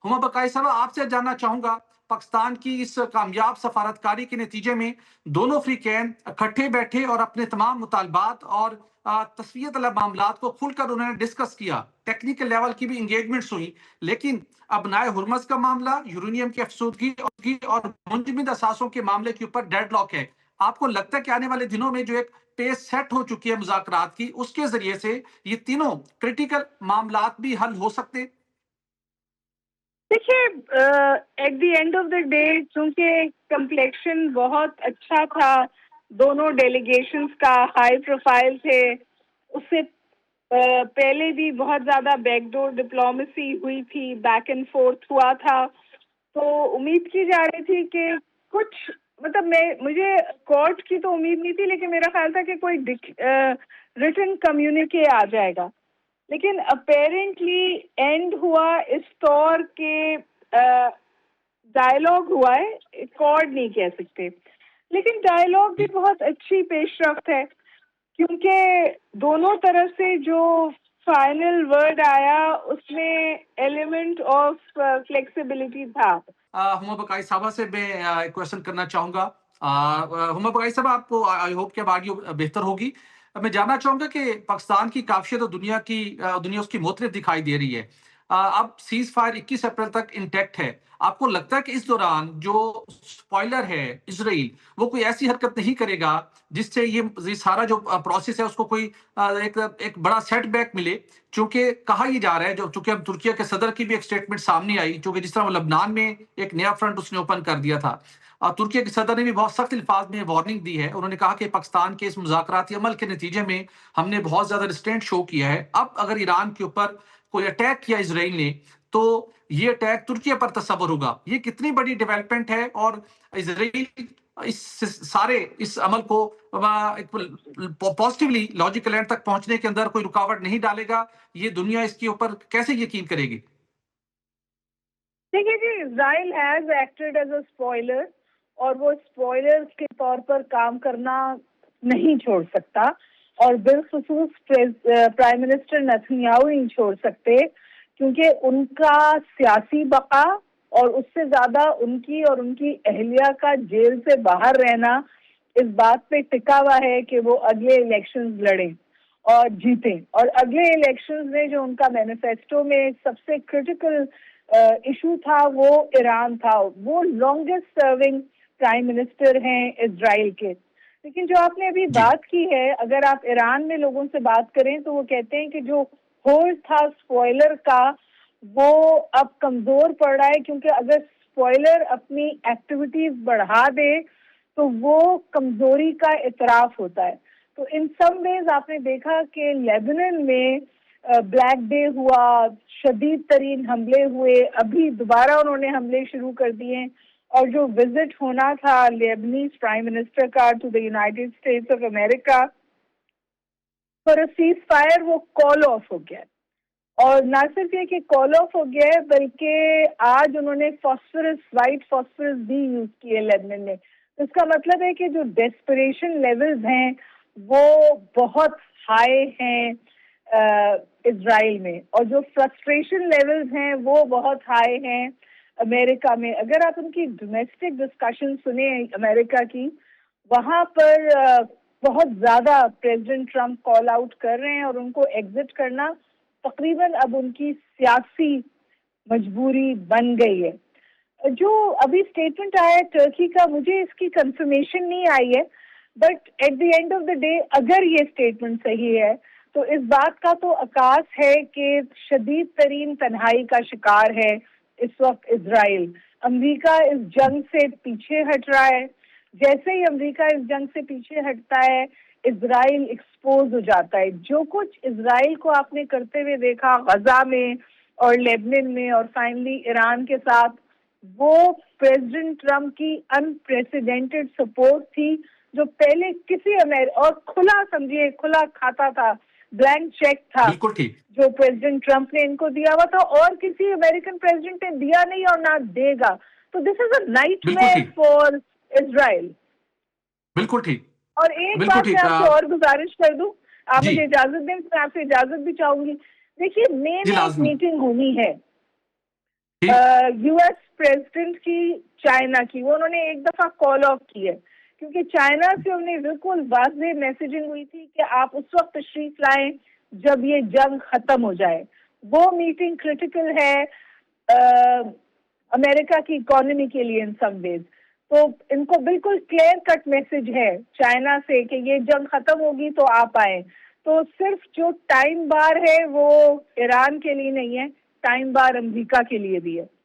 हुमा बकाई साहब, आपसे जानना चाहूँगा, पाकिस्तान की इस कामयाब सफारतकारी के नतीजे में दोनों फ़रीक़ैन इकट्ठे बैठे और अपने तमाम मुतालबात और तस्वीयत तलब मामलात को खुलकर उन्होंने डिस्कस किया। टेक्निकल लेवल की भी एंगेजमेंट्स हुई, लेकिन अबनाए हुर्मुज़ का मामला, यूरेनियम की अफ़सूदगी और मुंजमद असासों के मामले के ऊपर डेडलॉक है। आपको लगता है कि आने वाले दिनों में जो एक पेस सेट हो चुकी है मुज़ाकरात की, उसके ज़रिए से ये तीनों क्रिटिकल मामलात भी हल हो सकते हैं? देखिए, at the end of the day चूंकि कम्प्लेक्शन बहुत अच्छा था, दोनों डेलीगेशंस का हाई प्रोफाइल थे। उससे पहले भी बहुत ज्यादा बैकडोर डिप्लोमेसी हुई थी, बैक एंड फोर्थ हुआ था। तो उम्मीद की जा रही थी कि कुछ, मतलब मैं मुझे कोर्ट की तो उम्मीद नहीं थी, लेकिन मेरा ख्याल था कि कोई रिटन कम्युनिके आ जाएगा। लेकिन अपेरेंटली एंड हुआ इस तौर के डायलॉग हुआ है, अकॉर्ड नहीं कह सकते, लेकिन डायलॉग भी बहुत अच्छी पेशरफ्त है, क्योंकि दोनों तरफ से जो फाइनल वर्ड आया उसमें एलिमेंट ऑफ फ्लेक्सिबिलिटी था। हुमा बकाई साहबा से मैं एक क्वेश्चन करना चाहूँगा। हुमा बकाई साहब, आपको आई होप कि अब ऑडियो बेहतर होगी। मैं जानना चाहूँगा कि पाकिस्तान की काफ़ियत और दुनिया उसकी मुख़तलिफ़ दिखाई दे रही है। अब सीज़ फायर 21 अप्रैल तक इंटैक्ट है। आपको लगता है कि इस दौरान जो स्पॉइलर है इज़राइल, वो कोई ऐसी हरकत नहीं करेगा जिससे ये सारा जो प्रोसेस है उसको कोई एक बड़ा सेटबैक मिले? चूँकि कहा ये जा रहा है, जो चूँकि अब तुर्किया के सदर की भी एक स्टेटमेंट सामने आई, चूँकि जिस तरह वो लबनान में एक नया फ्रंट उसने ओपन कर दिया था। तुर्किया के सदर ने भी बहुत सख्त अल्फाज में वार्निंग दी है। उन्होंने कहा कि पाकिस्तान के इस मुज़ाकराती अमल के नतीजे में हमने बहुत ज़्यादा रिस्ट्रेंट शो किया है। अब अगर ईरान के ऊपर कोई अटैक किया इज़राइल ने, तो ये अटैक तुर्किया पर तस्वुर होगा। ये कितनी बड़ी डेवलपमेंट है, और इज़राइल इस अमल को एक पॉजिटिवली लॉजिकल एंड तक पहुंचने के अंदर कोई रुकावट नहीं डालेगा? ये दुनिया इसके ऊपर कैसे यकीन करेगी? देखिए जी, Israel has acted as a spoiler, और वो स्पॉइलर के तौर पर काम करना नहीं छोड़ सकता, और बिलखुसूस प्राइम मिनिस्टर नेतन्याहू नहीं छोड़ सकते, क्योंकि उनका सियासी बका और उससे ज्यादा उनकी और उनकी अहलिया का जेल से बाहर रहना इस बात पे टिका हुआ है कि वो अगले इलेक्शंस लड़ें और जीतें। और अगले इलेक्शंस में जो उनका मैनिफेस्टो में सबसे क्रिटिकल इशू था वो ईरान था। वो लॉन्गेस्ट सर्विंग प्राइम मिनिस्टर हैं इजराइल के। लेकिन जो आपने अभी जी। बात की है, अगर आप ईरान में लोगों से बात करें तो वो कहते हैं कि जो होल्ड था स्पॉइलर का, वो अब कमजोर पड़ रहा है, क्योंकि अगर स्पॉइलर अपनी एक्टिविटीज बढ़ा दे तो वो कमजोरी का इतराफ होता है। तो इन सम वेज आपने देखा कि लेबनान में ब्लैक डे हुआ, शदीद तरीन हमले हुए, अभी दोबारा उन्होंने हमले शुरू कर दिए, और जो विजिट होना था लेबनीज प्राइम मिनिस्टर का to the United States of America for a ceasefire, वो कॉल ऑफ हो गया। और ना सिर्फ ये कि कॉल ऑफ हो गया है, बल्कि आज उन्होंने फॉस्फोरस, वाइट फॉस्फोरस भी यूज किए लेबनान में। तो इसका मतलब है कि जो डेस्परेशन लेवल्स हैं वो बहुत हाई हैं इजराइल में, और जो फ्रस्ट्रेशन लेवल्स हैं वो बहुत हाई हैं अमेरिका में। अगर आप उनकी डोमेस्टिक डिस्कशन सुने अमेरिका की, वहां पर बहुत ज्यादा प्रेसिडेंट ट्रम्प कॉल आउट कर रहे हैं, और उनको एग्जिट करना तकरीबन अब उनकी सियासी मजबूरी बन गई है। जो अभी स्टेटमेंट आया है टर्की का, मुझे इसकी कंफर्मेशन नहीं आई है, but at the end of the day अगर ये स्टेटमेंट सही है तो इस बात का तो आकाश है कि शदीद तरीन तन्हाई का शिकार है इस वक्त इजराइल। अमेरिका इस जंग से पीछे हट रहा है। जैसे ही अमेरिका इस जंग से पीछे हटता है, इजराइल एक्सपोज हो जाता है। जो कुछ इजराइल को आपने करते हुए देखा गजा में और लेबनान में और फाइनली ईरान के साथ, वो प्रेसिडेंट ट्रम्प की अनप्रेसिडेंटेड सपोर्ट थी, जो पहले किसी और खुला, समझिए खुला खाता था, ब्लैंक चेक था बिल्कुल ठीक। जो प्रेसिडेंट ट्रम्प ने इनको दिया हुआ था, और किसी अमेरिकन प्रेसिडेंट ने दिया नहीं और ना देगा। तो दिस इज अ बिल्कुल नाइटमेयर ठीक। For Israel. बिल्कुल ठीक। और एक बिल्कुल बात मैं ठीक। आपसे और गुजारिश कर दूं, आप जी। मुझे इजाजत दें, मैं आपसे इजाजत भी चाहूंगी। देखिए, मई जी, में एक लाजमी। मीटिंग होनी है, यूएस प्रेसिडेंट की चाइना की, वो उन्होंने एक दफा कॉल ऑफ की है, क्योंकि चाइना से उन्हें बिल्कुल वाज़ेह मैसेजिंग हुई थी कि आप उस वक्त तशरीफ लाएं जब ये जंग खत्म हो जाए। वो मीटिंग क्रिटिकल है अमेरिका की इकोनॉमी के लिए इन सम वेज। तो इनको बिल्कुल क्लियर कट मैसेज है चाइना से कि ये जंग खत्म होगी तो आप आए। तो सिर्फ जो टाइम बार है वो ईरान के लिए नहीं है, टाइम बार अमेरिका के लिए भी है।